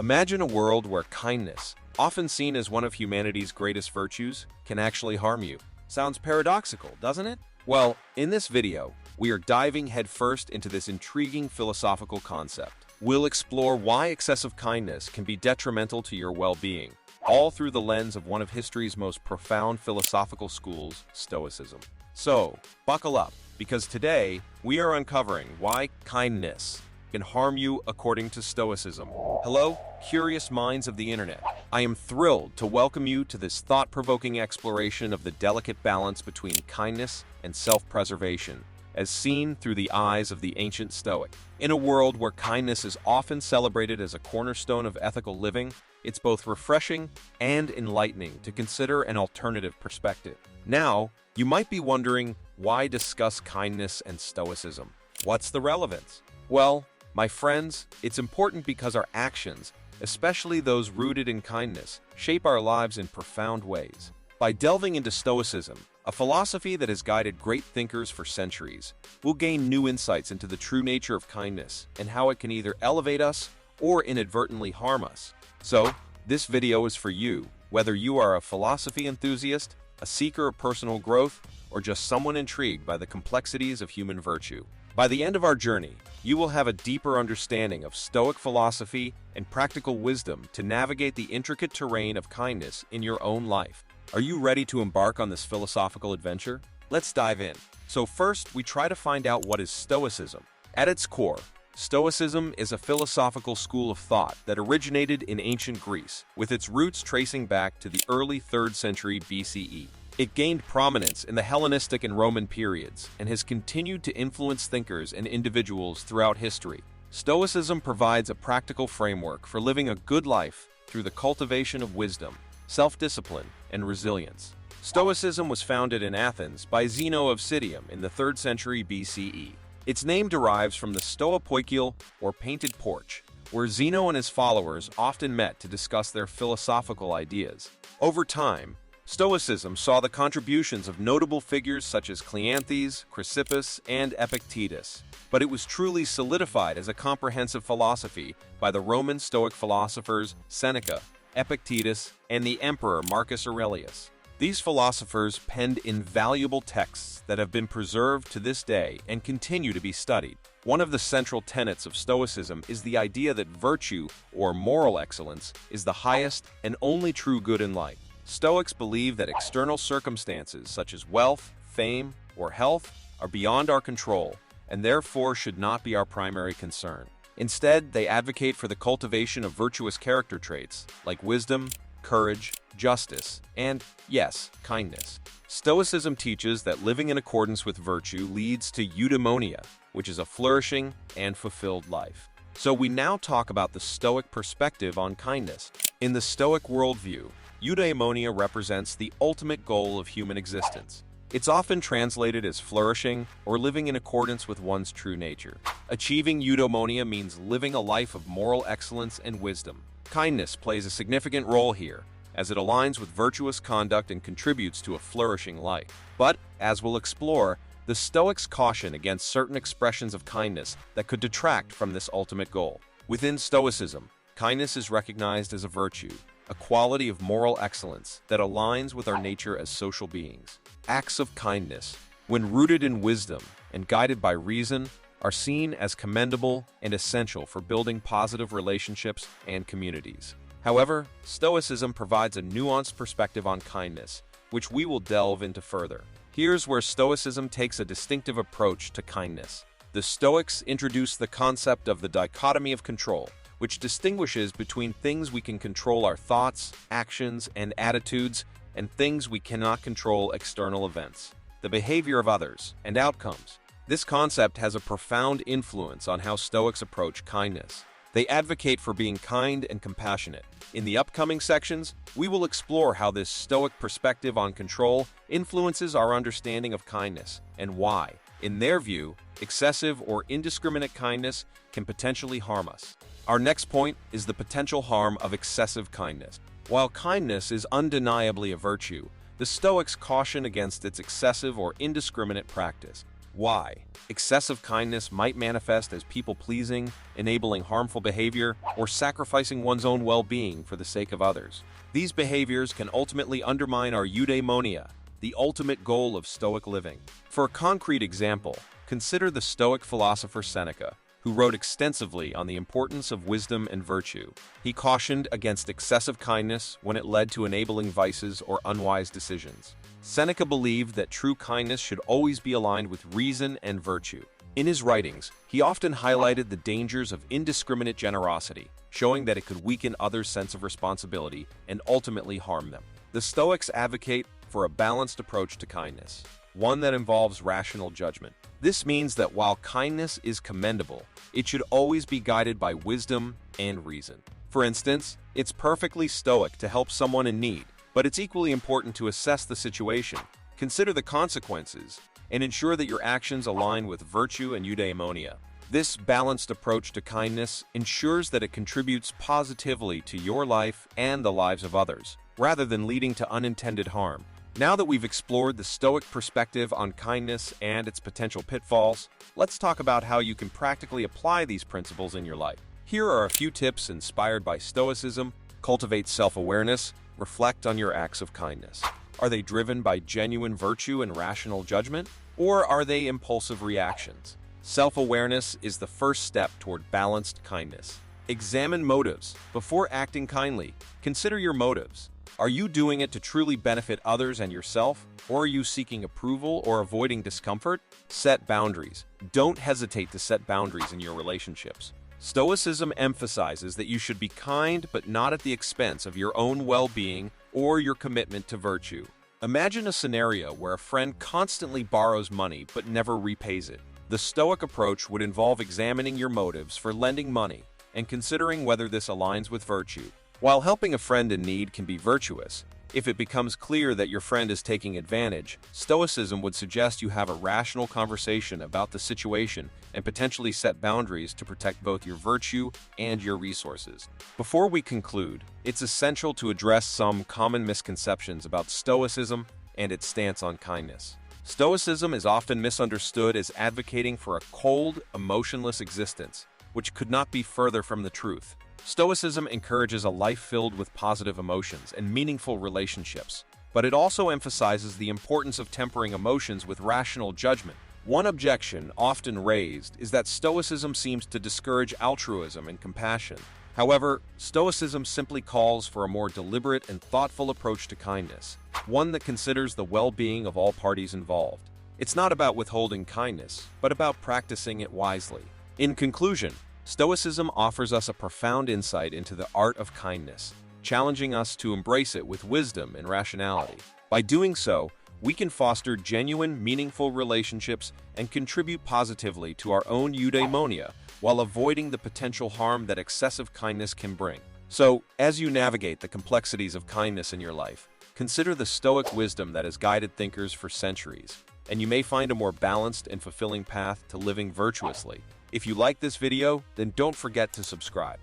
Imagine a world where kindness, often seen as one of humanity's greatest virtues, can actually harm you. Sounds paradoxical, doesn't it? Well, in this video, we are diving headfirst into this intriguing philosophical concept. We'll explore why excessive kindness can be detrimental to your well-being, all through the lens of one of history's most profound philosophical schools, Stoicism. So, buckle up, because today we are uncovering why kindness can harm you according to Stoicism. Hello, curious minds of the internet. I am thrilled to welcome you to this thought-provoking exploration of the delicate balance between kindness and self-preservation, as seen through the eyes of the ancient Stoic. In a world where kindness is often celebrated as a cornerstone of ethical living, it's both refreshing and enlightening to consider an alternative perspective. Now, you might be wondering, why discuss kindness and Stoicism? What's the relevance? Well, my friends, it's important because our actions, especially those rooted in kindness, shape our lives in profound ways. By delving into Stoicism, a philosophy that has guided great thinkers for centuries, we'll gain new insights into the true nature of kindness and how it can either elevate us or inadvertently harm us. So, this video is for you, whether you are a philosophy enthusiast, a seeker of personal growth, or just someone intrigued by the complexities of human virtue. By the end of our journey, you will have a deeper understanding of Stoic philosophy and practical wisdom to navigate the intricate terrain of kindness in your own life. Are you ready to embark on this philosophical adventure? Let's dive in. So first, we try to find out what is Stoicism. At its core, Stoicism is a philosophical school of thought that originated in ancient Greece, with its roots tracing back to the early 3rd century BCE. It gained prominence in the Hellenistic and Roman periods and has continued to influence thinkers and individuals throughout history. Stoicism provides a practical framework for living a good life through the cultivation of wisdom, self-discipline, and resilience. Stoicism was founded in Athens by Zeno of Citium in the 3rd century BCE. Its name derives from the stoa poikile, or painted porch, where Zeno and his followers often met to discuss their philosophical ideas. Over time, Stoicism saw the contributions of notable figures such as Cleanthes, Chrysippus, and Epictetus, but it was truly solidified as a comprehensive philosophy by the Roman Stoic philosophers Seneca, Epictetus, and the Emperor Marcus Aurelius. These philosophers penned invaluable texts that have been preserved to this day and continue to be studied. One of the central tenets of Stoicism is the idea that virtue, or moral excellence, is the highest and only true good in life. Stoics believe that external circumstances such as wealth, fame, or health are beyond our control and therefore should not be our primary concern. Instead, they advocate for the cultivation of virtuous character traits like wisdom, courage, justice, and, yes, kindness. Stoicism teaches that living in accordance with virtue leads to eudaimonia, which is a flourishing and fulfilled life. So we now talk about the Stoic perspective on kindness. In the Stoic worldview, eudaimonia represents the ultimate goal of human existence. It's often translated as flourishing or living in accordance with one's true nature. Achieving eudaimonia means living a life of moral excellence and wisdom. Kindness plays a significant role here, as it aligns with virtuous conduct and contributes to a flourishing life. But, as we'll explore, the Stoics caution against certain expressions of kindness that could detract from this ultimate goal. Within Stoicism, kindness is recognized as a virtue, a quality of moral excellence that aligns with our nature as social beings. Acts of kindness, when rooted in wisdom and guided by reason, are seen as commendable and essential for building positive relationships and communities. However, Stoicism provides a nuanced perspective on kindness, which we will delve into further. Here's where Stoicism takes a distinctive approach to kindness. The Stoics introduce the concept of the dichotomy of control, which distinguishes between things we can control, our thoughts, actions, and attitudes, and things we cannot control, external events, the behavior of others, and outcomes. This concept has a profound influence on how Stoics approach kindness. They advocate for being kind and compassionate. In the upcoming sections, we will explore how this Stoic perspective on control influences our understanding of kindness and why, in their view, excessive or indiscriminate kindness can potentially harm us. Our next point is the potential harm of excessive kindness. While kindness is undeniably a virtue, the Stoics caution against its excessive or indiscriminate practice. Why? Excessive kindness might manifest as people-pleasing, enabling harmful behavior, or sacrificing one's own well-being for the sake of others. These behaviors can ultimately undermine our eudaimonia, the ultimate goal of Stoic living. For a concrete example, consider the Stoic philosopher Seneca, who wrote extensively on the importance of wisdom and virtue. He cautioned against excessive kindness when it led to enabling vices or unwise decisions. Seneca believed that true kindness should always be aligned with reason and virtue. In his writings, he often highlighted the dangers of indiscriminate generosity, showing that it could weaken others' sense of responsibility and ultimately harm them. The Stoics advocate for a balanced approach to kindness, one that involves rational judgment. This means that while kindness is commendable, it should always be guided by wisdom and reason. For instance, it's perfectly Stoic to help someone in need, but it's equally important to assess the situation, consider the consequences, and ensure that your actions align with virtue and eudaimonia. This balanced approach to kindness ensures that it contributes positively to your life and the lives of others, rather than leading to unintended harm. Now that we've explored the Stoic perspective on kindness and its potential pitfalls, let's talk about how you can practically apply these principles in your life. Here are a few tips inspired by Stoicism. Cultivate self-awareness. Reflect on your acts of kindness. Are they driven by genuine virtue and rational judgment, or are they impulsive reactions? Self-awareness is the first step toward balanced kindness. Examine motives. Before acting kindly, consider your motives. Are you doing it to truly benefit others and yourself, or are you seeking approval or avoiding discomfort? Set boundaries. Don't hesitate to set boundaries in your relationships. Stoicism emphasizes that you should be kind, but not at the expense of your own well-being or your commitment to virtue. Imagine a scenario where a friend constantly borrows money but never repays it. The Stoic approach would involve examining your motives for lending money and considering whether this aligns with virtue. While helping a friend in need can be virtuous, if it becomes clear that your friend is taking advantage, Stoicism would suggest you have a rational conversation about the situation and potentially set boundaries to protect both your virtue and your resources. Before we conclude, it's essential to address some common misconceptions about Stoicism and its stance on kindness. Stoicism is often misunderstood as advocating for a cold, emotionless existence, which could not be further from the truth. Stoicism encourages a life filled with positive emotions and meaningful relationships, but it also emphasizes the importance of tempering emotions with rational judgment. One objection often raised is that Stoicism seems to discourage altruism and compassion. However, Stoicism simply calls for a more deliberate and thoughtful approach to kindness, one that considers the well-being of all parties involved. It's not about withholding kindness, but about practicing it wisely. In conclusion, Stoicism offers us a profound insight into the art of kindness, challenging us to embrace it with wisdom and rationality. By doing so, we can foster genuine, meaningful relationships and contribute positively to our own eudaimonia while avoiding the potential harm that excessive kindness can bring. So, as you navigate the complexities of kindness in your life, consider the Stoic wisdom that has guided thinkers for centuries, and you may find a more balanced and fulfilling path to living virtuously. If you like this video, then don't forget to subscribe.